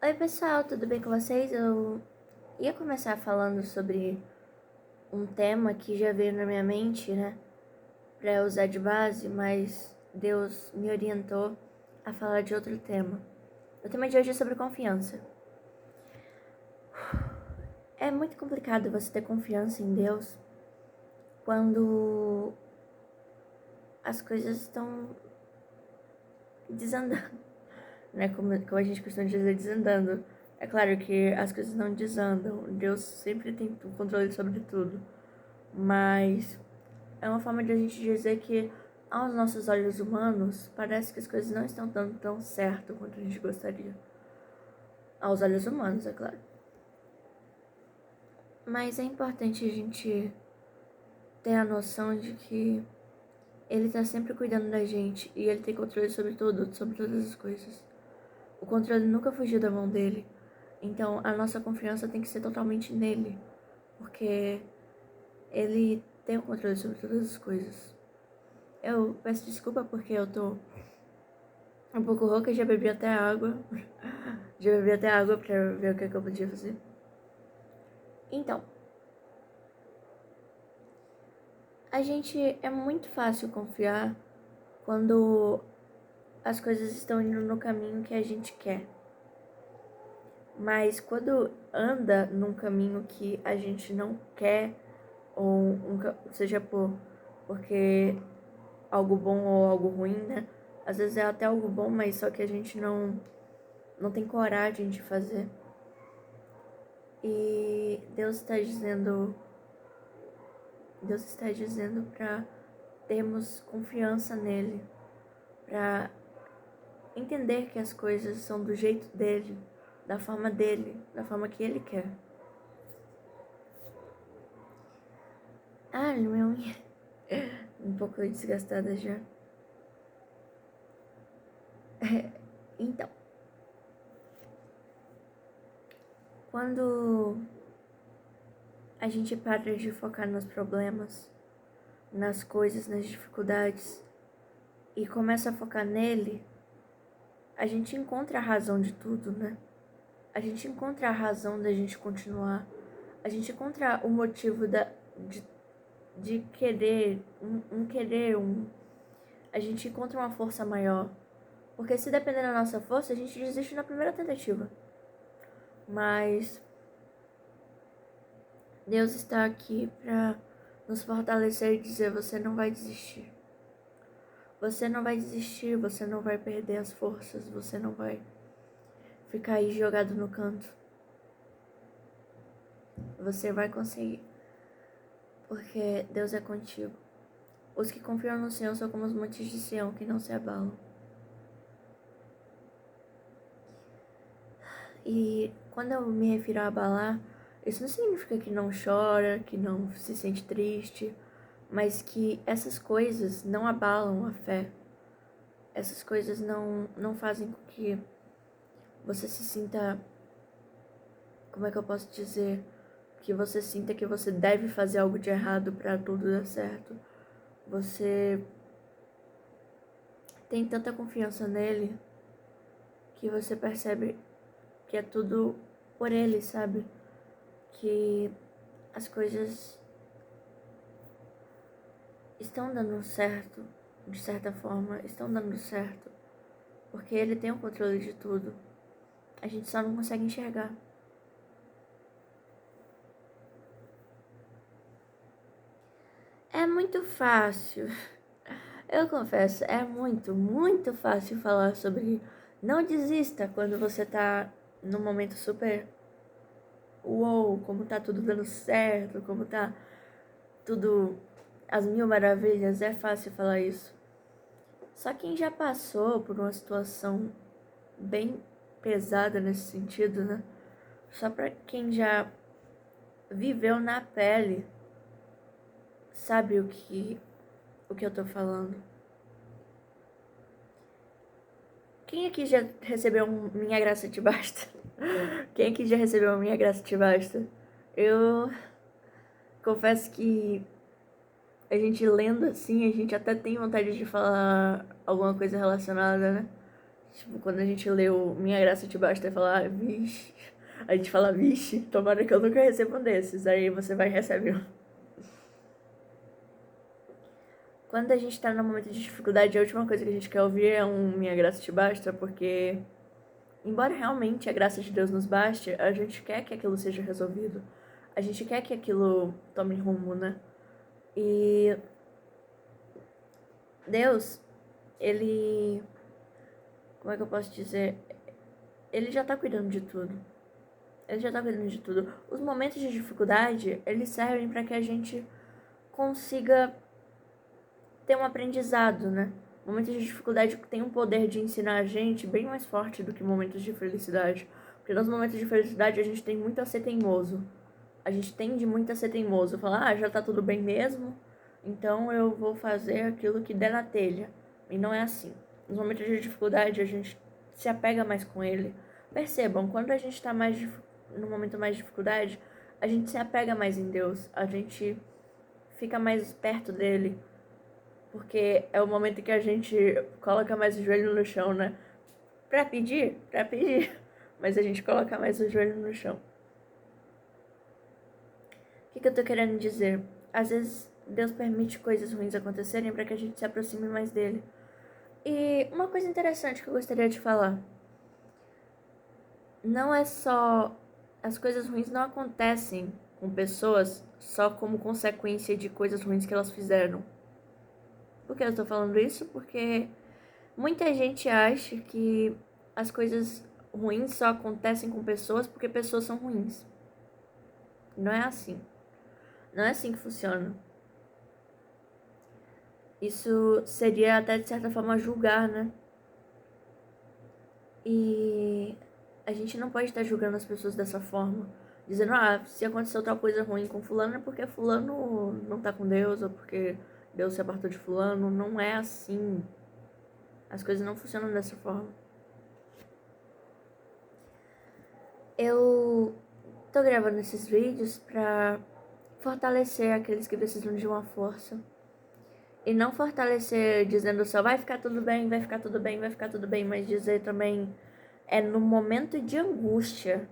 Oi pessoal, tudo bem com vocês? Eu ia começar falando sobre um tema que já veio na minha mente, né? Pra usar de base, mas Deus me orientou a falar de outro tema. O tema de hoje é sobre confiança. É muito complicado você ter confiança em Deus quando as coisas estão desandando, né? Como a gente costuma dizer, desandando. É claro que as coisas não desandam, Deus sempre tem o controle sobre tudo, mas é uma forma de a gente dizer que, aos nossos olhos humanos, parece que as coisas não estão dando tão certo quanto a gente gostaria. Aos olhos humanos, é claro. Mas é importante a gente ter a noção de que Ele tá sempre cuidando da gente e Ele tem controle sobre tudo, sobre todas as coisas. O controle nunca fugiu da mão dele. Então a nossa confiança tem que ser totalmente nele, porque Ele tem o controle sobre todas as coisas. Eu peço desculpa porque eu tô um pouco rouca, já bebi até água. Já bebi até água pra ver o que eu podia fazer. Então, a gente é muito fácil confiar quando as coisas estão indo no caminho que a gente quer. Mas quando anda num caminho que a gente não quer, ou seja porque algo bom ou algo ruim, né? Às vezes é até algo bom, mas só que a gente não tem coragem de fazer. E Deus está dizendo para termos confiança nele, para entender que as coisas são do jeito dele, da forma que ele quer. Ah, minha unha um pouco desgastada já. Então, quando a gente para de focar nos problemas, nas coisas, nas dificuldades e começa a focar nele, a gente encontra a razão de tudo, né? A gente encontra a razão da gente continuar. A gente encontra o motivo de querer, a gente encontra uma força maior. Porque se depender da nossa força, a gente desiste na primeira tentativa. Mas Deus está aqui para nos fortalecer e dizer: você não vai desistir. Você não vai desistir, você não vai perder as forças, você não vai ficar aí jogado no canto. Você vai conseguir, porque Deus é contigo. Os que confiam no Senhor são como os montes de Sião, que não se abalam. E quando eu me refiro a abalar, isso não significa que não chora, que não se sente triste, mas que essas coisas não abalam a fé. Essas coisas não fazem com que você se sinta, como é que eu posso dizer, que você sinta que você deve fazer algo de errado para tudo dar certo. Você tem tanta confiança nele que você percebe que é tudo por ele, sabe? Que as coisas estão dando certo, de certa forma, estão dando certo, porque ele tem o controle de tudo. A gente só não consegue enxergar. É muito fácil. Eu confesso, é muito fácil falar sobre não desista quando você tá num momento super uou, como tá tudo dando certo, como tá tudo às mil maravilhas, é fácil falar isso. Só quem já passou por uma situação bem pesada nesse sentido, né? Só pra quem já viveu na pele, sabe o que eu tô falando. Quem aqui já recebeu Minha Graça Te Basta? Quem aqui já recebeu Minha Graça Te Basta? Eu confesso que a gente lendo assim, a gente até tem vontade de falar alguma coisa relacionada, né? Tipo, quando a gente lê o Minha Graça Te Basta e fala, ah, vixe. A gente fala, vixe, tomara que eu nunca receba um desses. Aí você vai receber um. Quando a gente tá num momento de dificuldade, a última coisa que a gente quer ouvir é um Minha Graça Te Basta, porque, embora realmente a graça de Deus nos baste, a gente quer que aquilo seja resolvido. A gente quer que aquilo tome rumo, né? E Deus, ele... Como é que eu posso dizer? Ele já tá cuidando de tudo. Ele já tá cuidando de tudo. Os momentos de dificuldade, eles servem para que a gente consiga ter um aprendizado, né? Momentos de dificuldade têm um poder de ensinar a gente bem mais forte do que momentos de felicidade. Porque nos momentos de felicidade a gente tem muito a ser teimoso. A gente tende muito a ser teimoso. Falar, ah, já tá tudo bem mesmo, então eu vou fazer aquilo que der na telha. E não é assim. Nos momentos de dificuldade a gente se apega mais com ele. Percebam, quando a gente tá no momento mais de dificuldade, a gente se apega mais em Deus. A gente fica mais perto dele. Porque é o momento que a gente coloca mais o joelho no chão, né? Pra pedir. Mas a gente coloca mais o joelho no chão. O que eu tô querendo dizer? Às vezes Deus permite coisas ruins acontecerem para que a gente se aproxime mais dele. E uma coisa interessante que eu gostaria de falar. Não é só... As coisas ruins não acontecem com pessoas só como consequência de coisas ruins que elas fizeram. Por que eu tô falando isso? Porque muita gente acha que as coisas ruins só acontecem com pessoas porque pessoas são ruins. Não é assim. Não é assim que funciona. Isso seria até de certa forma julgar, né? E a gente não pode estar julgando as pessoas dessa forma. Dizendo, ah, se aconteceu tal coisa ruim com fulano é porque fulano não tá com Deus ou porque Deus se apartou de fulano. Não é assim. As coisas não funcionam dessa forma. Eu tô gravando esses vídeos pra fortalecer aqueles que precisam de uma força. E não fortalecer dizendo só vai ficar tudo bem, vai ficar tudo bem, vai ficar tudo bem, mas dizer também é no momento de angústia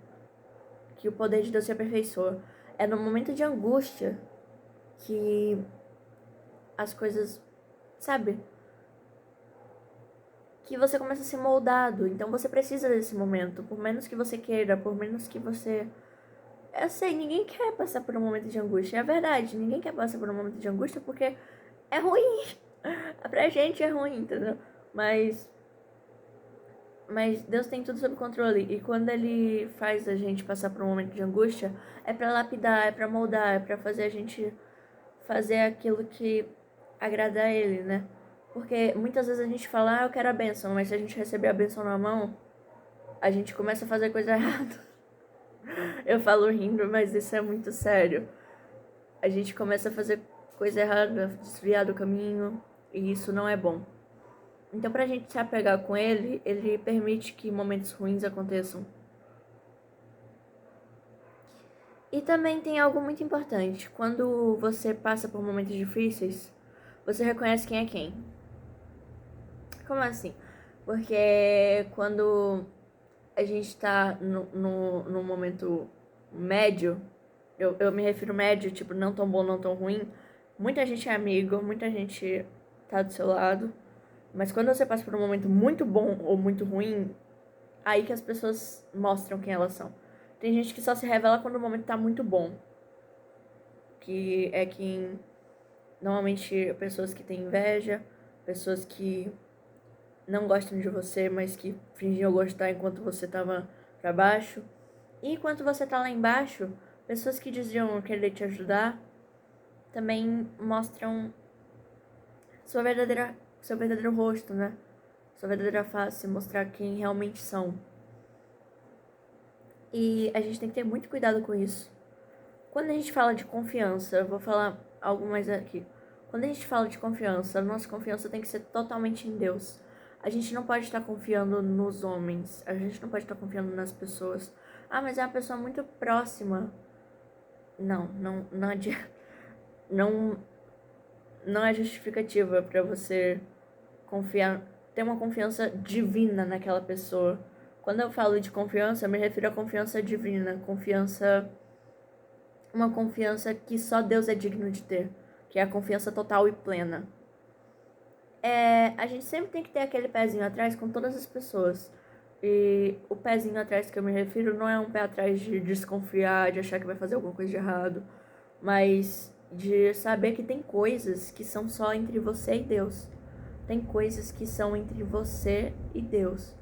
que o poder de Deus se aperfeiçoa. É no momento de angústia que as coisas, sabe? Que você começa a ser moldado. Então você precisa desse momento. Por menos que você queira, por menos que você... Eu sei, ninguém quer passar por um momento de angústia. É verdade, ninguém quer passar por um momento de angústia porque é ruim. Pra gente é ruim, entendeu? Mas Deus tem tudo sob controle. E quando Ele faz a gente passar por um momento de angústia, é pra lapidar, é pra moldar, é pra fazer a gente fazer aquilo que agrada a Ele, né? Porque muitas vezes a gente fala, ah, eu quero a bênção, mas se a gente receber a bênção na mão, a gente começa a fazer coisa errada. Eu falo rindo, mas isso é muito sério. A gente começa a fazer coisa errada, desviar do caminho, e isso não é bom. Então, pra gente se apegar com ele, ele permite que momentos ruins aconteçam. E também tem algo muito importante. Quando você passa por momentos difíceis, você reconhece quem é quem. Como assim? Porque quando a gente tá no momento médio, eu me refiro médio, tipo, não tão bom, não tão ruim, muita gente é amigo, muita gente tá do seu lado. Mas quando você passa por um momento muito bom ou muito ruim, aí que as pessoas mostram quem elas são. Tem gente que só se revela quando o momento tá muito bom. Que é quem... Normalmente, pessoas que têm inveja, pessoas que não gostam de você, mas que fingiam gostar enquanto você tava pra baixo. E enquanto você tá lá embaixo, pessoas que diziam querer te ajudar também mostram seu verdadeiro rosto, né? Sua verdadeira face, mostrar quem realmente são. E a gente tem que ter muito cuidado com isso. Quando a gente fala de confiança, eu vou falar algo mais aqui. Quando a gente fala de confiança, a nossa confiança tem que ser totalmente em Deus. A gente não pode estar confiando nos homens, a gente não pode estar confiando nas pessoas. Ah, mas é uma pessoa muito próxima. Não adianta. Não é justificativa para você confiar ter uma confiança divina naquela pessoa. Quando eu falo de confiança, eu me refiro à confiança divina, uma confiança que só Deus é digno de ter, que é a confiança total e plena. A gente sempre tem que ter aquele pezinho atrás com todas as pessoas. E o pezinho atrás que eu me refiro não é um pé atrás de desconfiar, de achar que vai fazer alguma coisa de errado, mas de saber que tem coisas que são só entre você e Deus. Tem coisas que são entre você e Deus.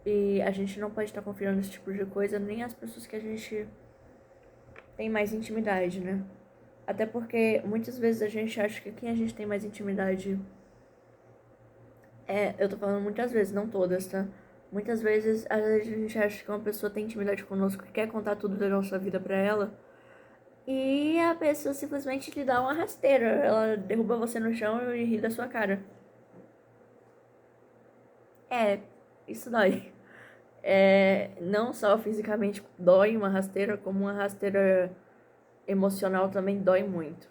E a gente não pode estar confiando nesse tipo de coisa nem as pessoas que a gente tem mais intimidade, né? Até porque muitas vezes a gente acha que quem a gente tem mais intimidade eu tô falando muitas vezes, não todas, tá? Muitas vezes a gente acha que uma pessoa tem intimidade conosco e quer contar tudo da nossa vida pra ela. E a pessoa simplesmente te dá uma rasteira. Ela derruba você no chão e ri da sua cara. Isso dói. Não só fisicamente dói uma rasteira, como uma rasteira emocional também dói muito.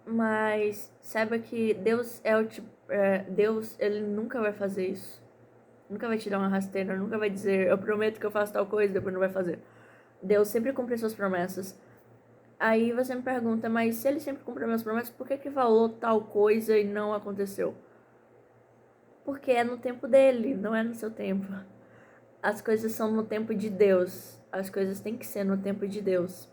Mas saiba que Deus é o tipo. Deus, ele nunca vai fazer isso. Nunca vai te dar uma rasteira, nunca vai dizer, eu prometo que eu faço tal coisa e depois não vai fazer. Deus sempre cumpre suas promessas. Aí você me pergunta, mas se ele sempre cumpre minhas promessas, por que falou tal coisa e não aconteceu? Porque é no tempo dele, não é no seu tempo. As coisas são no tempo de Deus. As coisas têm que ser no tempo de Deus.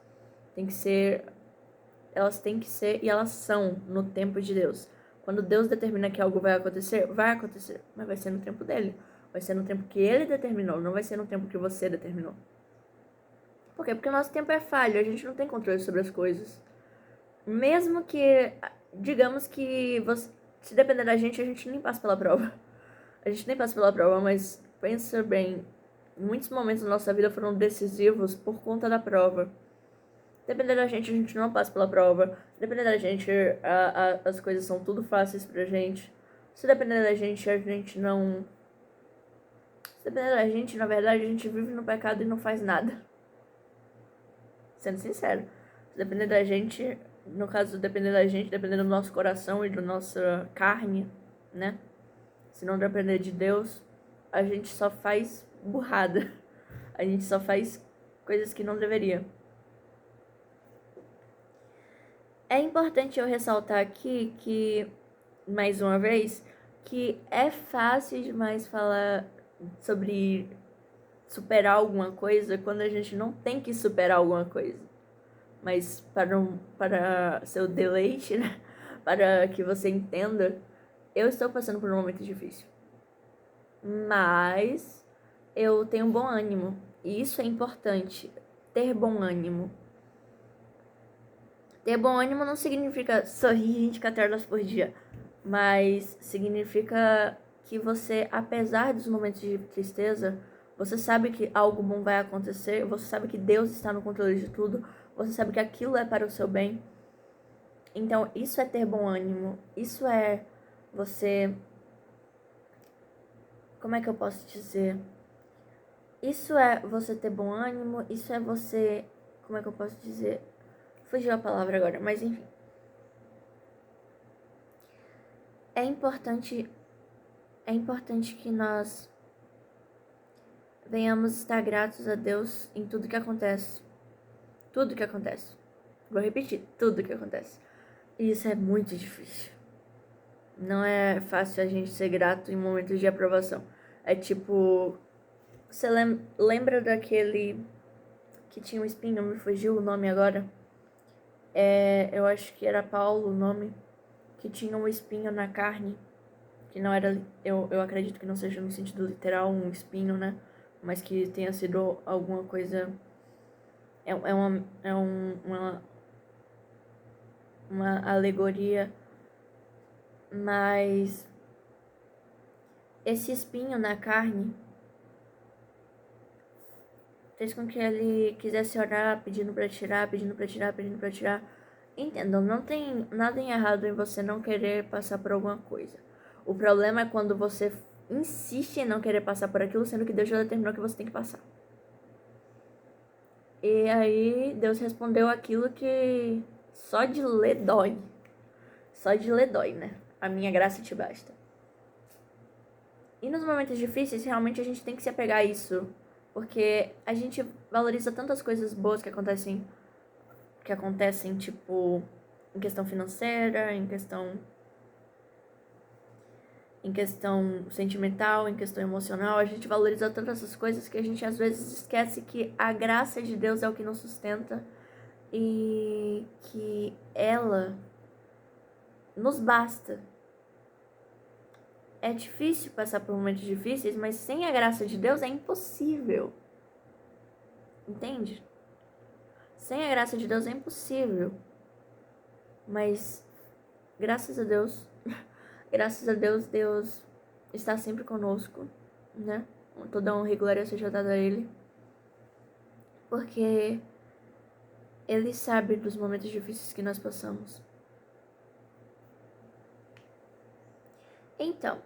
Elas têm que ser e elas são no tempo de Deus. Quando Deus determina que algo vai acontecer, mas vai ser no tempo dele. Vai ser no tempo que ele determinou, não vai ser no tempo que você determinou. Por quê? Porque o nosso tempo é falho, a gente não tem controle sobre as coisas. Mesmo que, digamos que se depender da gente, a gente nem passa pela prova. A gente nem passa pela prova, mas pensa bem, muitos momentos da nossa vida foram decisivos por conta da prova. Dependendo da gente, a gente não passa pela prova. Dependendo da gente, as coisas são tudo fáceis pra gente. Se depender da gente, a gente não... Se depender da gente, na verdade, a gente vive no pecado e não faz nada. Sendo sincero. Se depender da gente, no caso, depender da gente, dependendo do nosso coração e da nossa carne, né? Se não depender de Deus, a gente só faz burrada. A gente só faz coisas que não deveria. É importante eu ressaltar aqui que, mais uma vez, que é fácil demais falar sobre superar alguma coisa quando a gente não tem que superar alguma coisa. Mas para seu deleite, né? Para que você entenda, eu estou passando por um momento difícil. Mas eu tenho bom ânimo. E isso é importante. Ter bom ânimo. Ter bom ânimo não significa sorrir 24 horas por dia. Mas significa que você, apesar dos momentos de tristeza, você sabe que algo bom vai acontecer. Você sabe que Deus está no controle de tudo. Você sabe que aquilo é para o seu bem. Então, isso é ter bom ânimo. Isso é você... Como é que eu posso dizer? Isso é você ter bom ânimo. Isso é você... Como é que eu posso dizer? Fugiu a palavra agora, mas enfim. É importante que nós venhamos estar gratos a Deus em tudo que acontece. Tudo que acontece. Vou repetir, tudo que acontece. E isso é muito difícil. Não é fácil a gente ser grato em momentos de aprovação. É tipo... Você lembra daquele que tinha um espinho? Me fugiu o nome agora. Eu acho que era Paulo o nome. Que tinha um espinho na carne. Que não era... Eu acredito que não seja no sentido literal um espinho, né? Mas que tenha sido alguma coisa... uma alegoria, mas esse espinho na carne fez com que ele quisesse orar, pedindo pra tirar, pedindo pra tirar, pedindo pra tirar. Entendam, não tem nada errado em você não querer passar por alguma coisa. O problema é quando você insiste em não querer passar por aquilo, sendo que Deus já determinou que você tem que passar. E aí Deus respondeu aquilo que só de ler dói. Só de ler dói, né? A minha graça te basta. E nos momentos difíceis, realmente a gente tem que se apegar a isso. Porque a gente valoriza tantas coisas boas que acontecem, tipo, em questão financeira, em questão sentimental, em questão emocional. A gente valoriza tantas essas coisas que a gente às vezes esquece que a graça de Deus é o que nos sustenta e que ela nos basta. É difícil passar por momentos difíceis, mas sem a graça de Deus é impossível. Entende? Sem a graça de Deus é impossível. Mas graças a Deus, graças a Deus, Deus está sempre conosco, né? Toda honra e glória seja dada a Ele. Porque Ele sabe dos momentos difíceis que nós passamos. Então,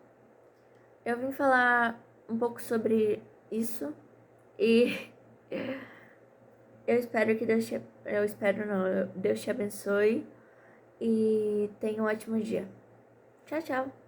eu vim falar um pouco sobre isso e eu espero que Deus te... Eu espero não, Deus te abençoe e tenha um ótimo dia. Tchau, tchau.